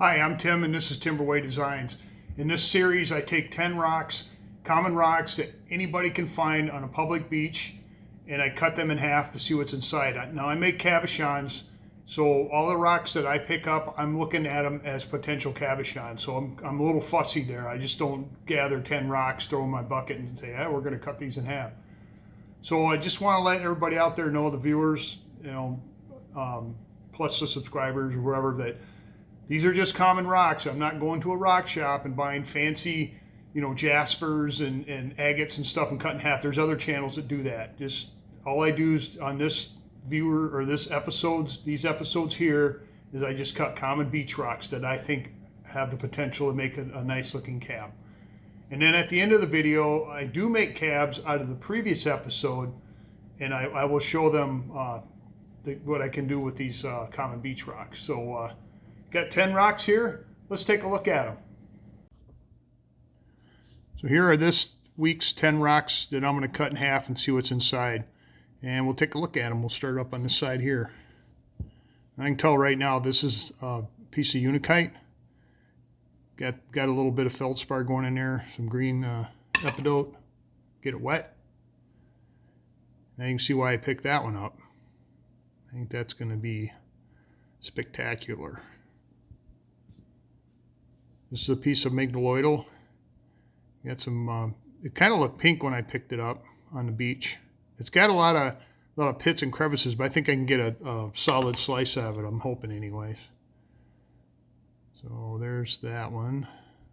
Hi, I'm Tim and this is Timberway Designs. In this series I take 10 rocks, common rocks that anybody can find on a public beach, and I cut them in half to see what's inside. Now I make cabochons, so all the rocks that I pick up, I'm looking at them as potential cabochons. So I'm a little fussy there. I just don't gather 10 rocks, throw them in my bucket and say, we're going to cut these in half. So I just want to let everybody out there know, the viewers, plus the subscribers or whoever, that these are just common rocks. I'm not going to a rock shop and buying fancy, jaspers and agates and stuff and cut in half. There's other channels that do that. Just all I do is on this viewer or these episodes here is I just cut common beach rocks that I think have the potential to make a nice looking cab. And then at the end of the video, I do make cabs out of the previous episode, and I will show them what I can do with these common beach rocks. So got 10 rocks here. Let's take a look at them. So here are this week's 10 rocks that I'm going to cut in half and see what's inside. And we'll take a look at them. We'll start up on this side here. I can tell right now this is a piece of unakite. Got a little bit of feldspar going in there, some green epidote. Get it wet. Now you can see why I picked that one up. I think that's going to be spectacular. This is a piece of migdaloidal. Got some. It kind of looked pink when I picked it up on the beach. It's got a lot of pits and crevices, but I think I can get a solid slice out of it. I'm hoping, anyways. So there's that one.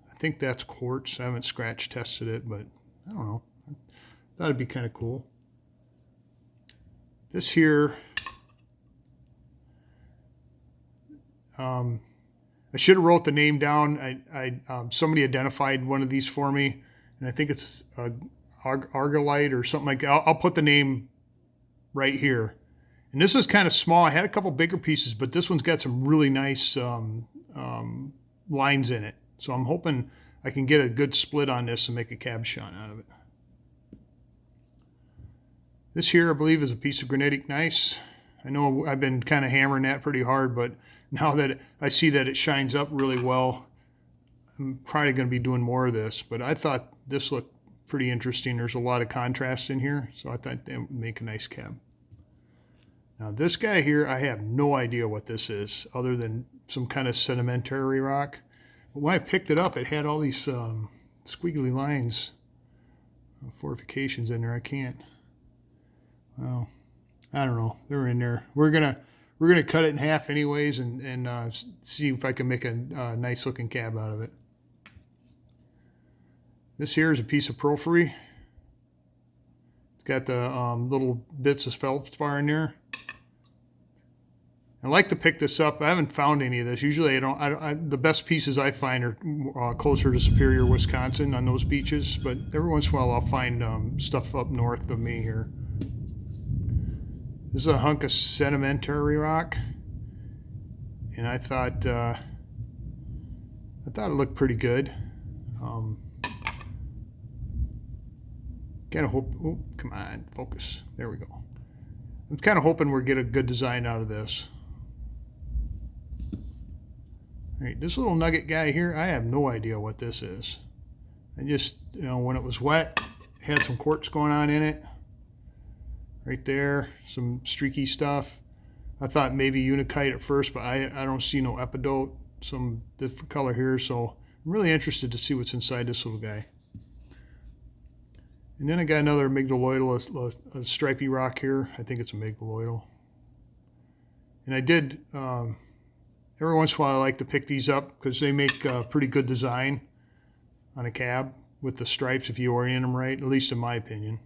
I think that's quartz. I haven't scratch tested it, but I don't know. I thought it'd be kind of cool. This here. I should have wrote the name down. Somebody identified one of these for me, and I think it's argillite or something like that. I'll put the name right here. And this is kind of small. I had a couple bigger pieces, but this one's got some really nice lines in it. So I'm hoping I can get a good split on this and make a cabochon out of it. This here, I believe, is a piece of granitic gneiss. I know I've been kind of hammering that pretty hard, but now that I see that it shines up really well, I'm probably going to be doing more of this. But I thought this looked pretty interesting. There's a lot of contrast in here, so I thought that would make a nice cab. Now this guy here, I have no idea what this is, other than some kind of sedimentary rock. But when I picked it up, it had all these squiggly lines, fortifications in there. I can't. Well, I don't know. They're in there. We're gonna cut it in half anyways, and see if I can make a nice looking cab out of it. This here is a piece of porphyry. It's got the little bits of feldspar in there. I like to pick this up. I haven't found any of this. Usually I don't. The best pieces I find are closer to Superior, Wisconsin, on those beaches. But every once in a while I'll find stuff up north of me here. This is a hunk of sedimentary rock, and I thought it looked pretty good. Kind of hope. Oh, come on, focus. There we go. I'm kind of hoping we'll get a good design out of this. All right, this little nugget guy here, I have no idea what this is. I just, when it was wet, it had some quartz going on in it. Right there, some streaky stuff. I thought maybe unakite at first, but I don't see no epidote, some different color here, so I'm really interested to see what's inside this little guy. And then I got another migdaloidal, a stripy rock here. I think it's a migdaloidal. And I did, every once in a while I like to pick these up because they make a pretty good design on a cab with the stripes if you orient them right, at least in my opinion.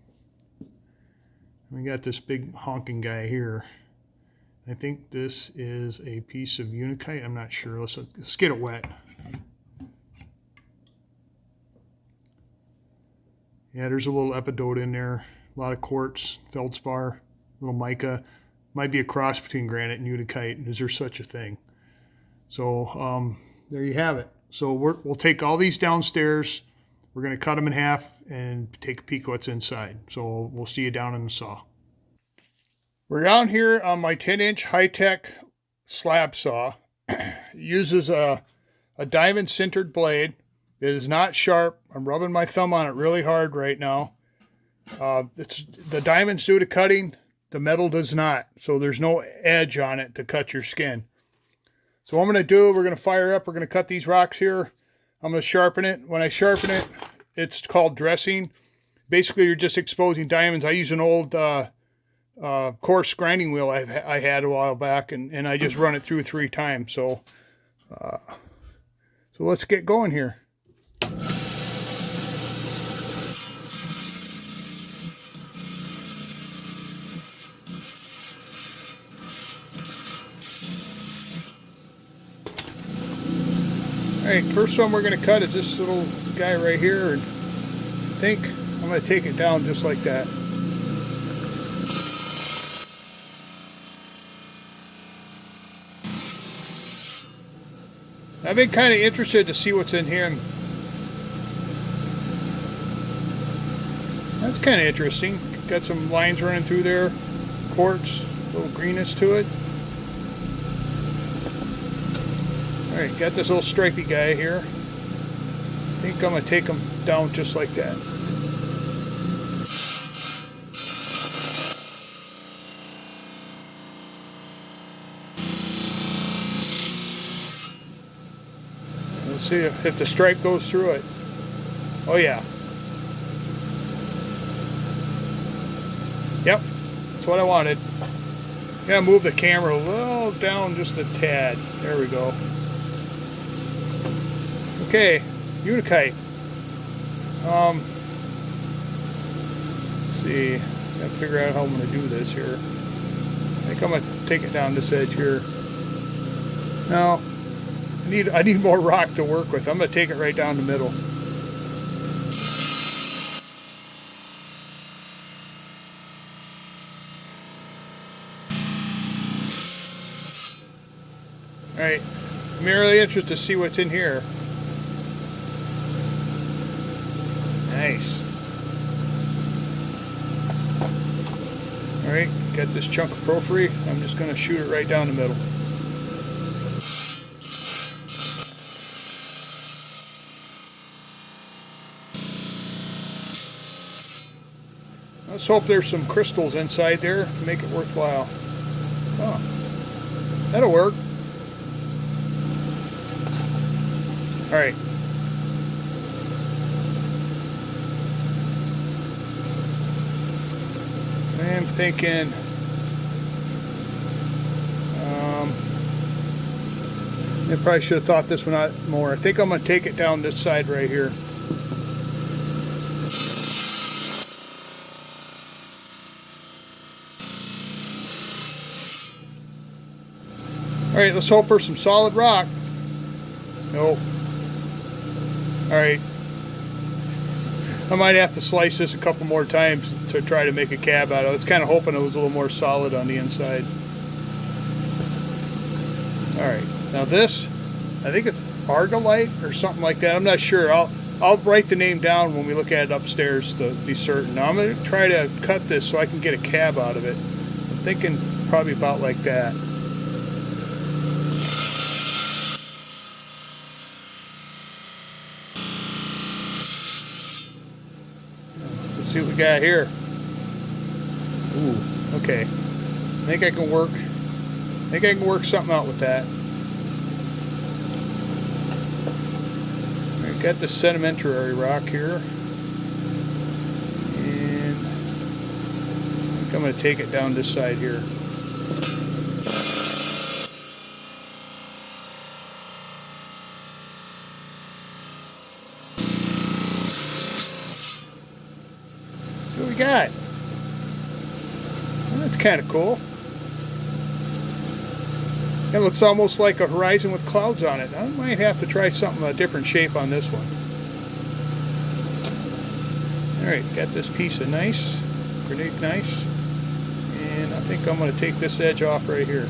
We got this big honking guy here. I think this is a piece of unakite. I'm not sure. Let's get it wet. Yeah, there's a little epidote in there. A lot of quartz, feldspar, little mica. Might be a cross between granite and unakite. Is there such a thing? So there you have it. So we'll take all these downstairs. We're going to cut them in half and take a peek what's inside. So we'll see you down in the saw. We're down here on my 10-inch high-tech slab saw. It uses a a diamond sintered blade. It is not sharp. I'm rubbing my thumb on it really hard right now. The diamonds do the cutting. The metal does not. So there's no edge on it to cut your skin. So what I'm going to do, we're going to fire up. We're going to cut these rocks here. I'm going to sharpen it. When I sharpen it, it's called dressing. Basically, you're just exposing diamonds. I use an old coarse grinding wheel I had a while back, and I just run it through 3 times. So let's get going here. Alright, first one we're going to cut is this little guy right here, and I think I'm going to take it down just like that. I've been kind of interested to see what's in here. That's kind of interesting. Got some lines running through there, quartz, a little greenness to it. Alright, got this little stripey guy here. I think I'm going to take him down just like that. Let's see if the stripe goes through it. Oh yeah. Yep, that's what I wanted. Gotta move the camera a little down just a tad. There we go. Okay, Unikite. Let's see. Gotta figure out how I'm gonna do this here. I think I'm gonna take it down this edge here. No, I need more rock to work with. I'm gonna take it right down the middle. Alright, I'm really interested to see what's in here. Nice. Alright, got this chunk of porphyry. I'm just going to shoot it right down the middle. Let's hope there's some crystals inside there to make it worthwhile. Oh, that'll work. Alright. I'm thinking I probably should have thought this one out more. I think I'm going to take it down this side right here. Alright, let's hope for some solid rock. Nope. Alright. I might have to slice this a couple more times to try to make a cab out of it. I was kind of hoping it was a little more solid on the inside. Alright, now this, I think it's argillite or something like that. I'm not sure. I'll write the name down when we look at it upstairs to be certain. Now I'm going to try to cut this so I can get a cab out of it. I'm thinking probably about like that. See what we got here. Ooh, okay. I think I can work something out with that. I've got the sedimentary rock here. And I think I'm going to take it down this side here. What we got? Well, that's kind of cool. It looks almost like a horizon with clouds on it. I might have to try something, a different shape on this one. Alright, got this piece of granitic gneiss. And I think I'm going to take this edge off right here.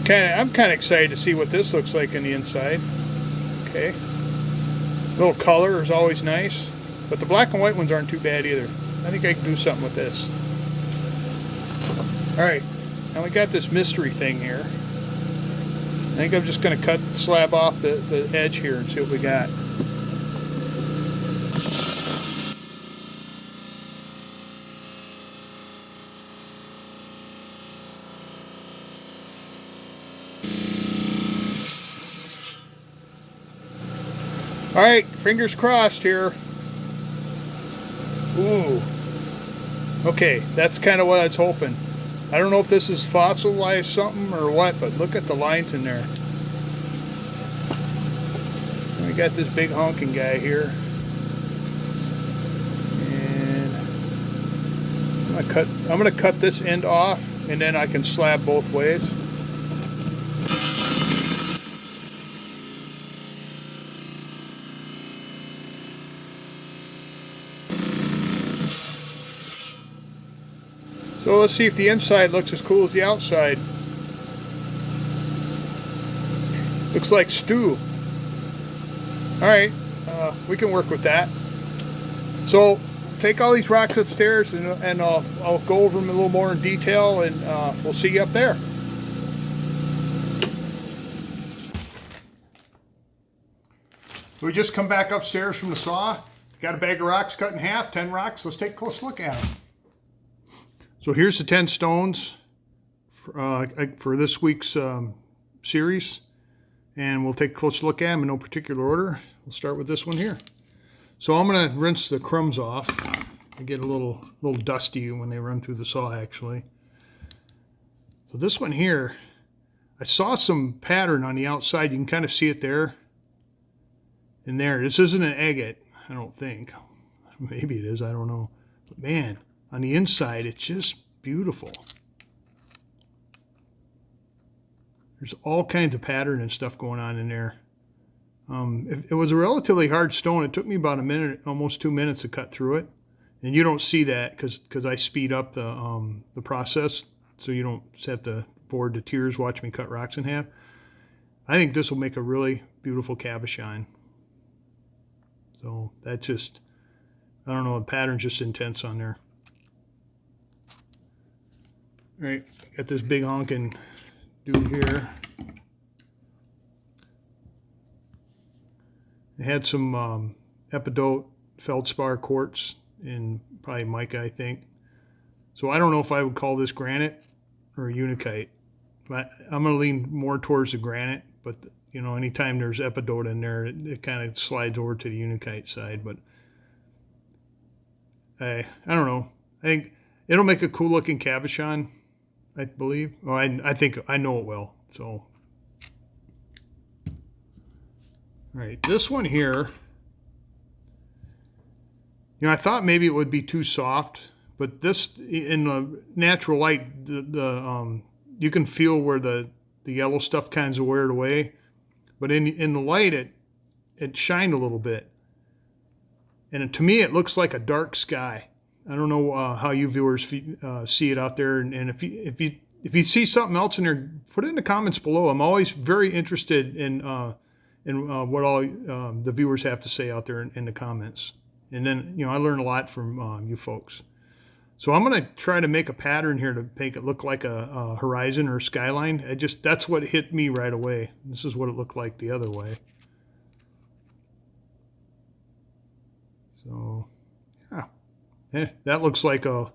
Okay, I'm kind of excited to see what this looks like in the inside. Okay. A little color is always nice. But the black and white ones aren't too bad either. I think I can do something with this. Alright, now we got this mystery thing here. I think I'm just going to slab off the edge here and see what we got. Alright, fingers crossed here. Ooh. Okay, that's kind of what I was hoping. I don't know if this is fossilized something or what, but look at the lines in there. We got this big honking guy here. And I'm gonna cut this end off, and then I can slab both ways. So let's see if the inside looks as cool as the outside. Looks like stew. Alright, we can work with that. So take all these rocks upstairs and I'll go over them a little more in detail, and we'll see you up there. We just come back upstairs from the saw. Got a bag of rocks cut in half, 10 rocks. Let's take a close look at them. So here's the 10 stones for this week's series, and we'll take a close look at them in no particular order. We'll start with this one here. So I'm going to rinse the crumbs off. They get a little dusty when they run through the saw, actually. So this one here, I saw some pattern on the outside. You can kind of see it there and there. This isn't an agate, I don't think. Maybe it is, I don't know. But man, on the inside, it's just beautiful. There's all kinds of pattern and stuff going on in there. It was a relatively hard stone. It took me about a minute, almost 2 minutes to cut through it. And you don't see that because I speed up the process, so you don't have to bored to tears watch me cut rocks in half. I think this will make a really beautiful cabochon. So that just, I don't know, the pattern's just intense on there. All right, got this big honking dude here. I had some epidote feldspar quartz in probably mica, I think. So I don't know if I would call this granite or unakite, but I'm going to lean more towards the granite. But you know, anytime there's epidote in there, it kind of slides over to the unakite side. But I don't know. I think it'll make a cool looking cabochon, I believe. Well, I think I know it will. So, all right, this one here. You know, I thought maybe it would be too soft, but this, in the natural light, you can feel where the yellow stuff kind of wear it away. But in the light, it shined a little bit, and to me, it looks like a dark sky. I don't know how you viewers see it out there, and if you see something else in there, put it in the comments below. I'm always very interested in what all the viewers have to say out there in the comments. And then, you know, I learn a lot from you folks. So I'm going to try to make a pattern here to make it look like a horizon or skyline. That's what hit me right away. This is what it looked like the other way. So, yeah, that looks like a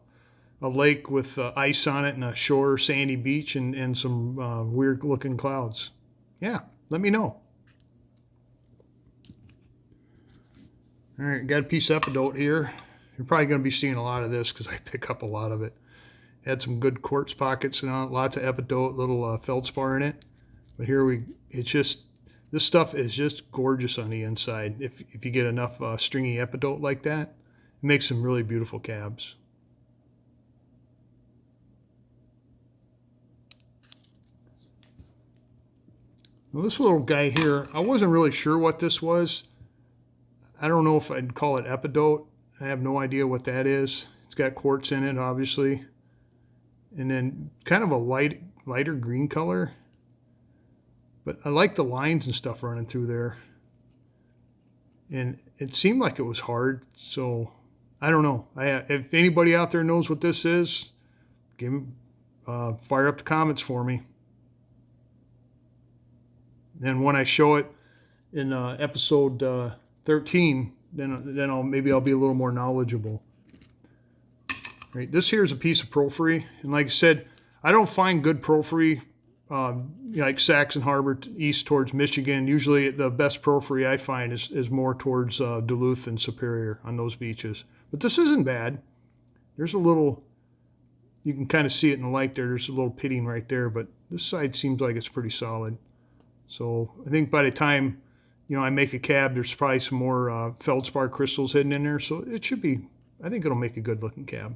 lake with ice on it and a shore, sandy beach, and some weird looking clouds. Yeah, let me know. All right, got a piece of epidote here. You're probably going to be seeing a lot of this because I pick up a lot of it. Had some good quartz pockets and lots of epidote, little feldspar in it. But here this stuff is just gorgeous on the inside. If you get enough stringy epidote like that, it makes some really beautiful cabs. Now this little guy here, I wasn't really sure what this was. I don't know if I'd call it epidote. I have no idea what that is. It's got quartz in it, obviously. And then kind of a lighter green color. But I like the lines and stuff running through there. and it seemed like it was hard. So I don't know. If anybody out there knows what this is, fire up the comments for me. Then when I show it in episode 13, then I'll be a little more knowledgeable. Right, this here is a piece of porphyry, and like I said, I don't find good porphyry like Saxon Harbor east towards Michigan. Usually the best porphyry I find is more towards Duluth and Superior on those beaches. But this isn't bad. There's a little, you can kind of see it in the light there. There's a little pitting right there, but this side seems like it's pretty solid. So I think by the time, I make a cab, there's probably some more feldspar crystals hidden in there. So it should be, I think it'll make a good looking cab.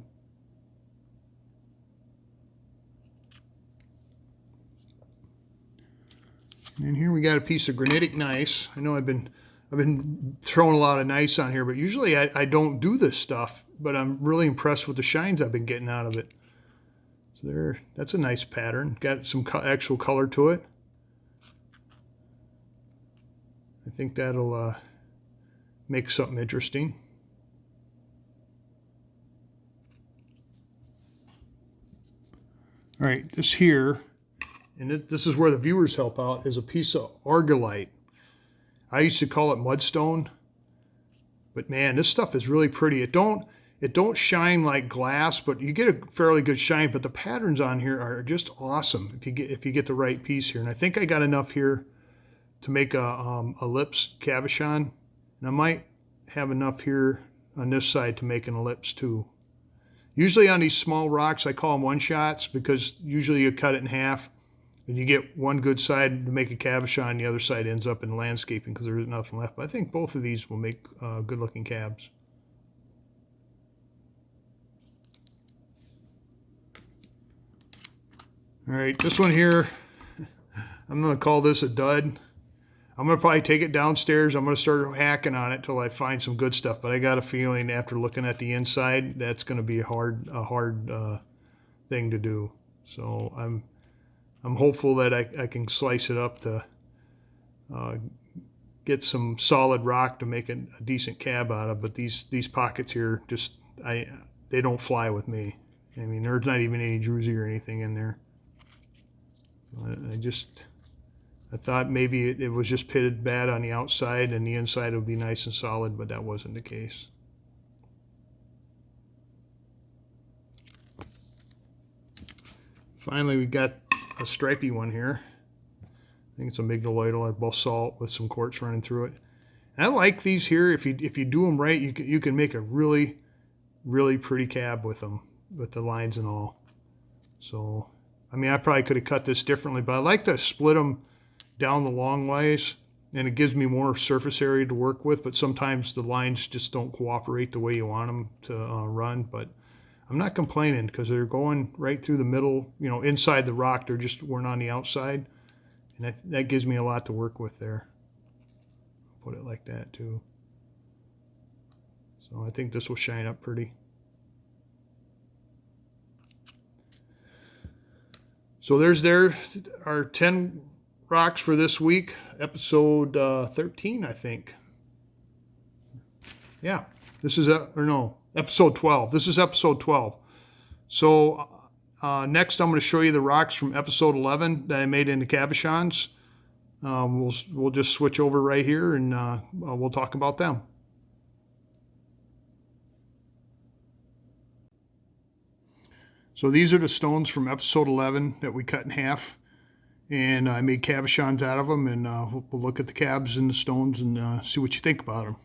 And here we got a piece of granitic gneiss. I know I've been throwing a lot of gneiss on here, but usually I don't do this stuff. But I'm really impressed with the shines I've been getting out of it. So that's a nice pattern. Got some actual color to it. I think that'll make something interesting. All right, this here, and this is where the viewers help out, is a piece of argillite. I used to call it mudstone, but man, this stuff is really pretty. It don't shine like glass, but you get a fairly good shine. But the patterns on here are just awesome if you get the right piece here. And I think I got enough here to make a ellipse cabochon, and I might have enough here on this side to make an ellipse too. Usually on these small rocks, I call them one-shots because usually you cut it in half and you get one good side to make a cabochon, and the other side ends up in landscaping because there's nothing left. But I think both of these will make good-looking cabs. All right, this one here, I'm going to call this a dud. I'm going to probably take it downstairs. I'm going to start hacking on it till I find some good stuff. But I got a feeling after looking at the inside, that's going to be a hard thing to do. So I'm hopeful that I can slice it up to get some solid rock to make a decent cab out of. But these pockets here, they don't fly with me. I mean, there's not even any druzy or anything in there. I thought maybe it was just pitted bad on the outside and the inside would be nice and solid, but that wasn't the case. Finally, we got a stripy one here. I think it's a migdaloidal basalt with some quartz running through it. And I like these here. If you do them right, you can make a really, really pretty cab with them, with the lines and all. So, I mean, I probably could have cut this differently, but I like to split them down the long ways, and it gives me more surface area to work with. But sometimes the lines just don't cooperate the way you want them to run. But I'm not complaining because they're going right through the middle, inside the rock. We're on the outside, and that gives me a lot to work with there. Put it like that too. So I think this will shine up pretty. So there's our 10 rocks for this week, episode 13, I think. Yeah, this is episode 12. This is episode 12. So next, I'm going to show you the rocks from episode 11 that I made into cabochons. We'll just switch over right here, and we'll talk about them. So these are the stones from episode 11 that we cut in half. And I made cabochons out of them, and we'll look at the cabs and the stones and see what you think about them.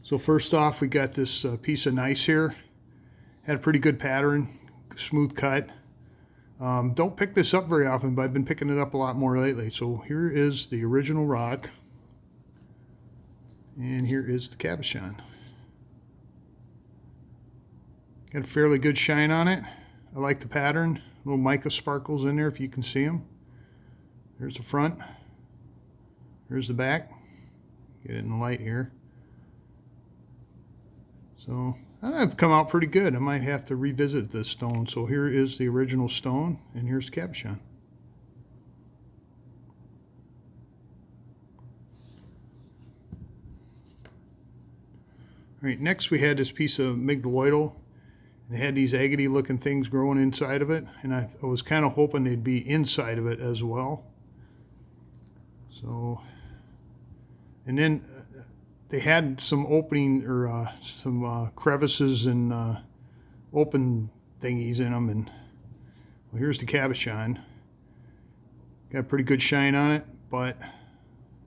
So first off, we got this piece of gneiss here. Had a pretty good pattern, smooth cut. Don't pick this up very often, but I've been picking it up a lot more lately. So here is the original rock, and here is the cabochon. Got a fairly good shine on it. I like the pattern. Little mica sparkles in there if you can see them. There's the front. There's the back. Get it in the light here. So I've come out pretty good. I might have to revisit this stone. So here is the original stone, and here's the cabochon. Right, next we had this piece of migdaloidal. It had these agate looking things growing inside of it, and I was kind of hoping they'd be inside of it as well. So, and then they had some opening or some crevices and open thingies in them. And well, here's the cabochon. Got a pretty good shine on it, but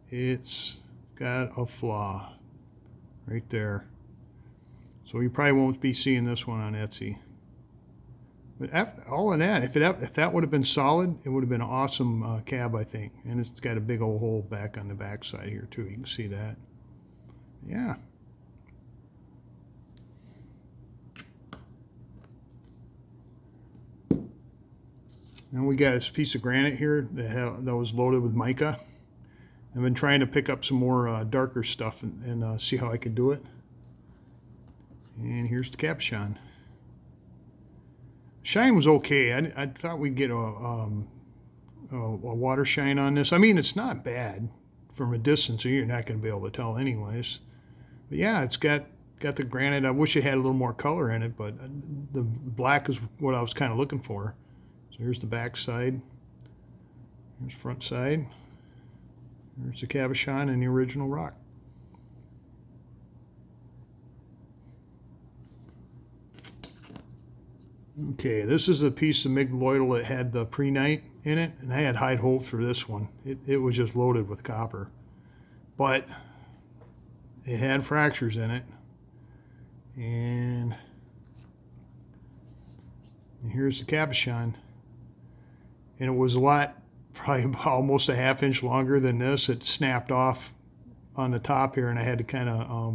it's got a flaw right there. So you probably won't be seeing this one on Etsy. But after all of that, if that would have been solid, it would have been an awesome cab, I think. And it's got a big old hole back on the back side here too. You can see that. Yeah. And we got this piece of granite here that was loaded with mica. I've been trying to pick up some more darker stuff and see how I could do it. And here's the cabochon. Shine was okay. I thought we'd get a water shine on this. I mean, it's not bad from a distance, so you're not going to be able to tell anyways. But yeah, it's got the granite. I wish it had a little more color in it, but the black is what I was kind of looking for. So here's the back side. Here's front side. There's the cabochon and the original rock. Okay, this is a piece of migdaloidal that had the prehnite in it, and I had high hopes for this one. It was just loaded with copper. But it had fractures in it. And here's the cabochon. And it was a lot, probably almost a ½ inch longer than this. It snapped off on the top here, and I had to kind of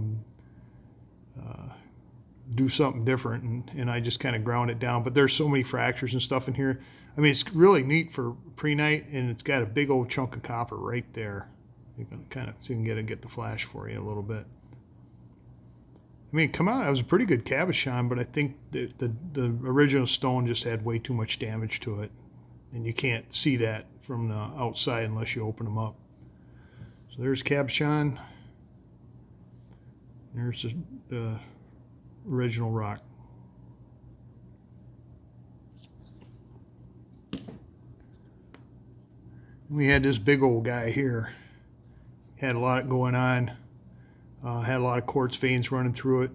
do something different, and I just kind of ground it down. But there's so many fractures and stuff in here. I mean, it's really neat for prehnite, and it's got a big old chunk of copper right there. You can kind of see, get the flash for you a little bit. I mean, come out, it was a pretty good cabochon, but I think the original stone just had way too much damage to it, and you can't see that from the outside unless you open them up. So there's cabochon. There's the original rock. We had this big old guy here. Had a lot going on. Had a lot of quartz veins running through it.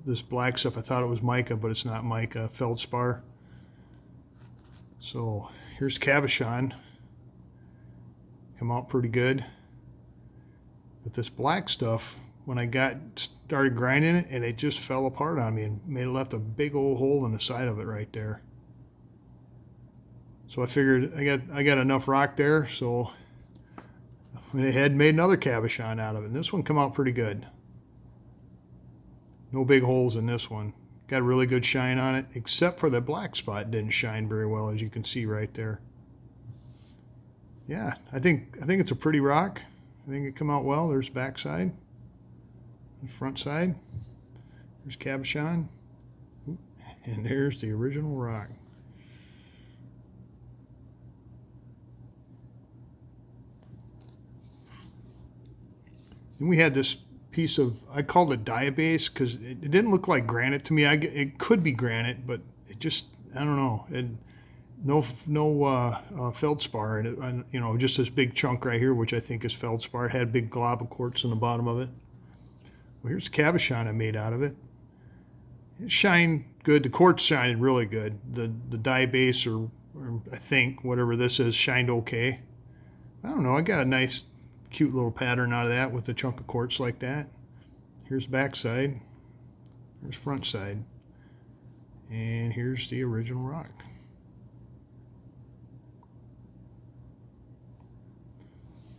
This black stuff, I thought it was mica, but it's not mica, feldspar. So here's cabochon. Come out pretty good. But this black stuff, when I started grinding it, and it just fell apart on me and left a big old hole in the side of it right there. So I figured I got enough rock there, so I went ahead and made another cabochon out of it. And this one come out pretty good. No big holes in this one. Got a really good shine on it, except for the black spot didn't shine very well, as you can see right there. Yeah, I think it's a pretty rock. I think it come out well. There's back side, the front side. There's cabochon, and there's the original rock. And we had this piece of, I called it diabase because it didn't look like granite to me. It could be granite, but it just, I don't know. No feldspar, and you know, just this big chunk right here, which I think is feldspar. It had a big glob of quartz in the bottom of it. Well, here's the cabochon I made out of it. It shined good. The quartz shined really good. The diabase, or I think whatever this is, shined okay. I don't know. I got a nice, cute little pattern out of that with a chunk of quartz like that. Here's back side. Here's front side. And here's the original rock.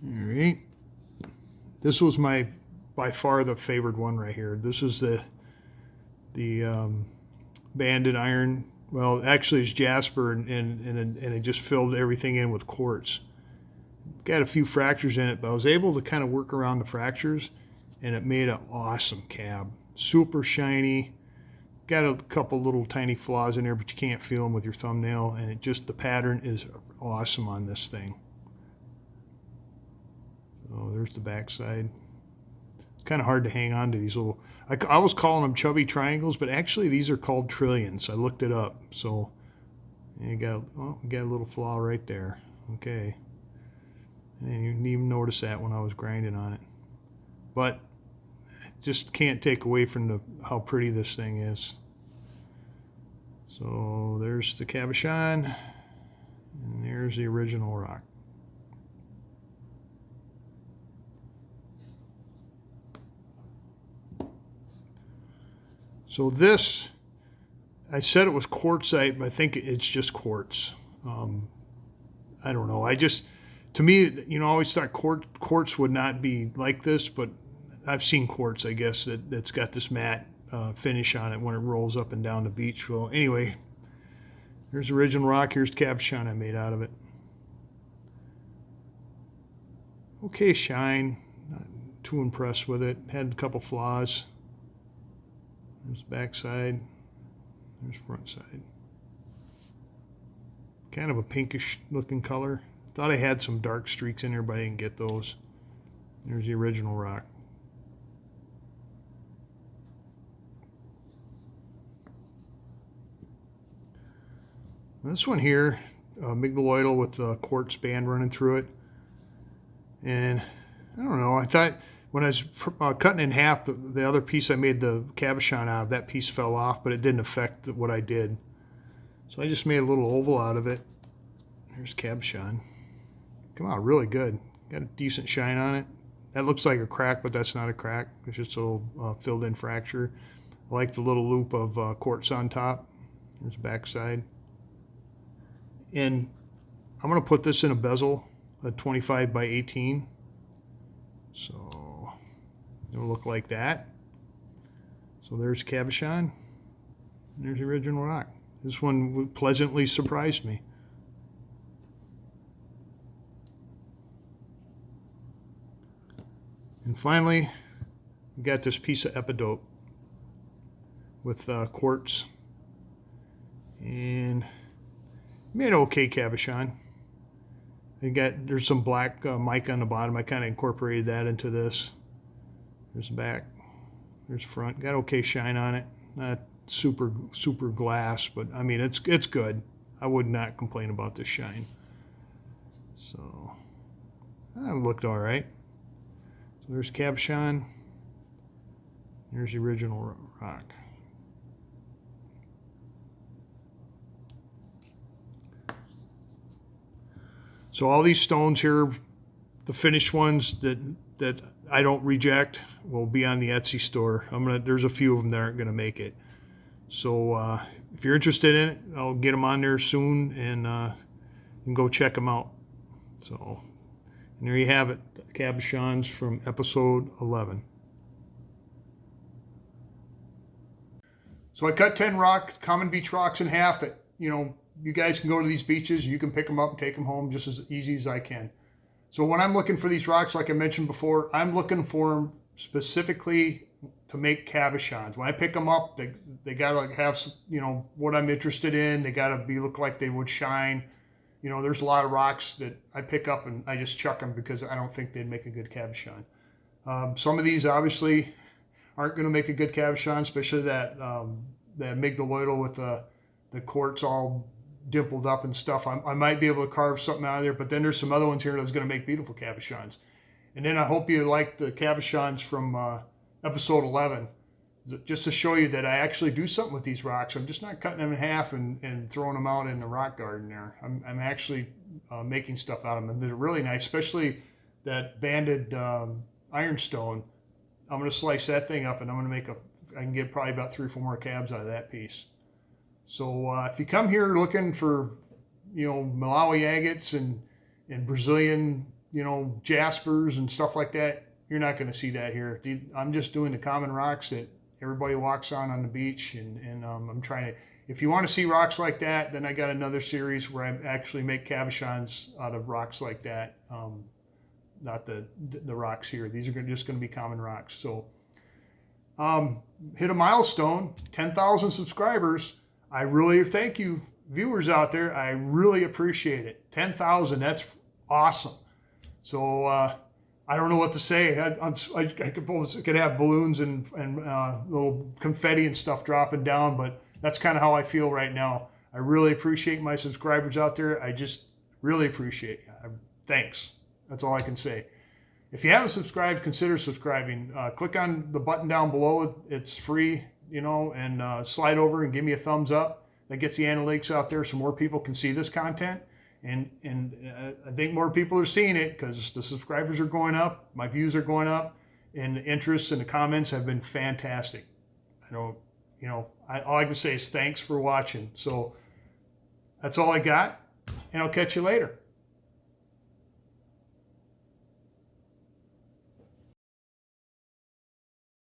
All right. This was by far the favored one right here. This is the banded iron. Well, actually it's jasper, and it just filled everything in with quartz. Got a few fractures in it, but I was able to kind of work around the fractures, and it made an awesome cab. Super shiny. Got a couple little tiny flaws in there, but you can't feel them with your thumbnail, and the pattern is awesome on this thing. So there's the back side. Kind of hard to hang on to these little, I was calling them chubby triangles, but actually these are called trillions. I looked it up. So you got, oh, you got a little flaw right there. Okay. And you didn't even notice that when I was grinding on it. But just can't take away from how pretty this thing is. So there's the cabochon, and there's the original rock. So this, I said it was quartzite, but I think it's just quartz. I don't know. To me, I always thought quartz would not be like this, but I've seen quartz, I guess, that's got this matte finish on it when it rolls up and down the beach. Well, anyway, here's the original rock. Here's the cabochon I made out of it. Okay, shine. Not too impressed with it. Had a couple flaws. There's back side. There's front side. Kind of a pinkish looking color. Thought I had some dark streaks in there, but I didn't get those. There's the original rock. This one here, migdaloidal with the quartz band running through it. And I don't know, I thought when I was cutting in half, the other piece I made the cabochon out of, that piece fell off, but it didn't affect what I did. So I just made a little oval out of it. There's cabochon. Come out really good. Got a decent shine on it. That looks like a crack, but that's not a crack. It's just a little filled in fracture. I like the little loop of quartz on top. There's the back side. And I'm going to put this in a bezel, a 25 by 18. So it'll look like that. So there's cabochon. There's the original rock. This one pleasantly surprised me. And finally, we got this piece of Ep12 with quartz. And made an okay cabochon. There's some black mica on the bottom. I kind of incorporated that into this. There's the back. There's front. Got okay shine on it. Not super glass, but I mean it's good. I would not complain about this shine. So that looked all right. So there's cabochon. There's the original rock. So all these stones here, the finished ones that I don't reject, will be on the Etsy store. There's a few of them that aren't gonna make it. So if you're interested in it, I'll get them on there soon, and you can go check them out. So, and there you have it, the cabochons from episode 11. So I cut 10 rocks, common beach rocks, in half that, you guys can go to these beaches, you can pick them up and take them home just as easy as I can. So when I'm looking for these rocks, like I mentioned before, I'm looking for them specifically to make cabochons. When I pick them up, they gotta have some, what I'm interested in. They gotta look like they would shine. There's a lot of rocks that I pick up and I just chuck them because I don't think they'd make a good cabochon. Some of these obviously aren't going to make a good cabochon, especially that migdaloidal with the quartz all dimpled up and stuff. I might be able to carve something out of there, but then there's some other ones here that's going to make beautiful cabochons. And then I hope you like the cabochons from episode 11, just to show you that I actually do something with these rocks. I'm just not cutting them in half and throwing them out in the rock garden there. I'm actually making stuff out of them, and they're really nice, especially that banded ironstone. I'm going to slice that thing up, and I'm going to I can get probably about 3 or 4 more cabs out of that piece. So if you come here looking for, Malawi agates and Brazilian, jaspers and stuff like that, you're not going to see that here. I'm just doing the common rocks that everybody walks on the beach, and I'm trying to. If you want to see rocks like that, then I got another series where I actually make cabochons out of rocks like that. Not the rocks here. These are just going to be common rocks. So hit a milestone, 10,000 subscribers. I really thank you, viewers out there. I really appreciate it. 10,000, that's awesome. So I don't know what to say. I could have balloons and little confetti and stuff dropping down, but that's kind of how I feel right now. I really appreciate my subscribers out there. I just really appreciate you. Thanks. That's all I can say. If you haven't subscribed, consider subscribing. Click on the button down below. It's free, and slide over and give me a thumbs up. That gets the analytics out there so more people can see this content. And I think more people are seeing it because the subscribers are going up, my views are going up, and the interests and the comments have been fantastic. All I can say is thanks for watching. So that's all I got, and I'll catch you later.